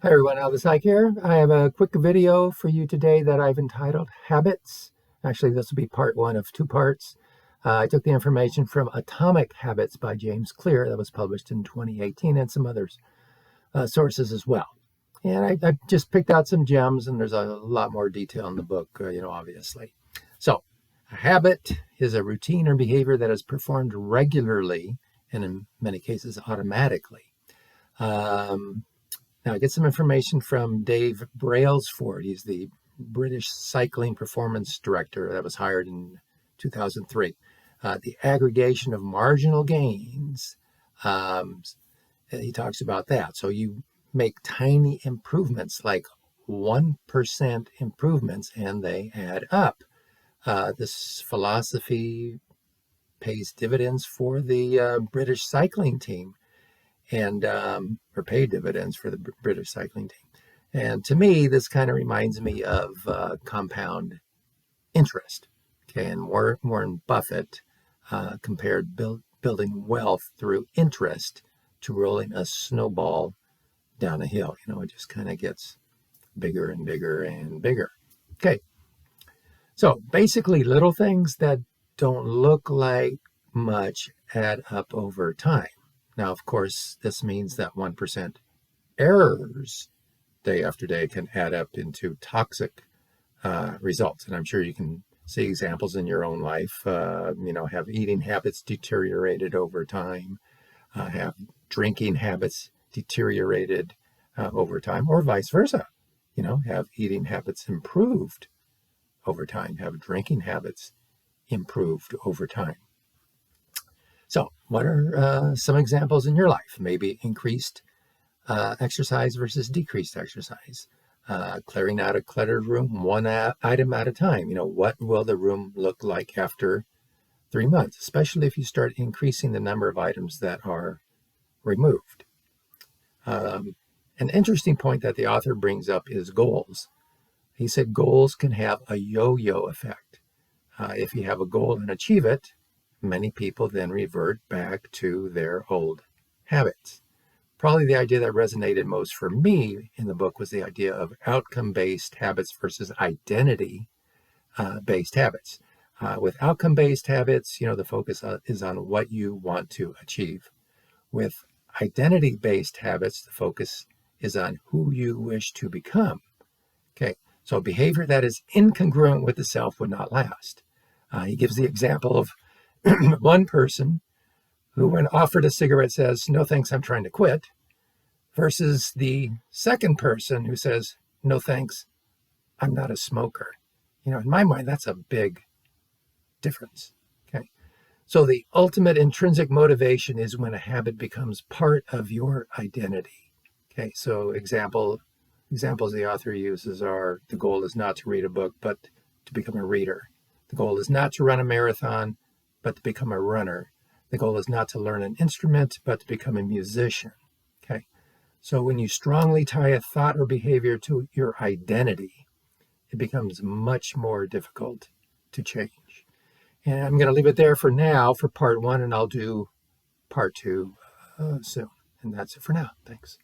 Hi everyone, Al the Psych here. I have a quick video for you today that I've entitled Habits. Actually, this will be part one of two parts. I took the information from Atomic Habits by James Clear that was published in 2018 and some other sources as well. And I just picked out some gems, and there's a lot more detail in the book, obviously. So, a habit is a routine or behavior that is performed regularly and in many cases automatically. Now, I get some information from Dave Brailsford. He's the British Cycling Performance Director that was hired in 2003. The aggregation of marginal gains, he talks about that. So you make tiny improvements, like 1% improvements, and they add up. This philosophy pays dividends for the British cycling team. And or paid dividends for the British cycling team. And to me, this kind of reminds me of compound interest. Okay, and Warren Buffett compared building wealth through interest to rolling a snowball down a hill. It just kind of gets bigger and bigger and bigger. Okay, so basically little things that don't look like much add up over time. Now, of course, this means that 1% errors day after day can add up into toxic results. And I'm sure you can see examples in your own life. Have eating habits deteriorated over time, have drinking habits deteriorated over time, or vice versa. Have eating habits improved over time, have drinking habits improved over time. So what are some examples in your life? Maybe increased exercise versus decreased exercise. Clearing out a cluttered room, one item at a time. What will the room look like after 3 months, especially if you start increasing the number of items that are removed. An interesting point that the author brings up is goals. He said goals can have a yo-yo effect. If you have a goal and achieve it, many people then revert back to their old habits. Probably the idea that resonated most for me in the book was the idea of outcome-based habits versus identity-based habits. With outcome-based habits, the focus is on what you want to achieve. With identity-based habits, the focus is on who you wish to become. Okay, so behavior that is incongruent with the self would not last. He gives the example of one person who, when offered a cigarette, says, "No thanks, I'm trying to quit," versus the second person who says, "No thanks, I'm not a smoker." In my mind, that's a big difference. Okay, so the ultimate intrinsic motivation is when a habit becomes part of your identity. Okay, so examples the author uses are: the goal is not to read a book, but to become a reader. The goal is not to run a marathon, but to become a runner. The goal is not to learn an instrument, but to become a musician. Okay, so when you strongly tie a thought or behavior to your identity, it becomes much more difficult to change. And I'm going to leave it there for now for part one, and I'll do part two soon. And that's it for now. Thanks.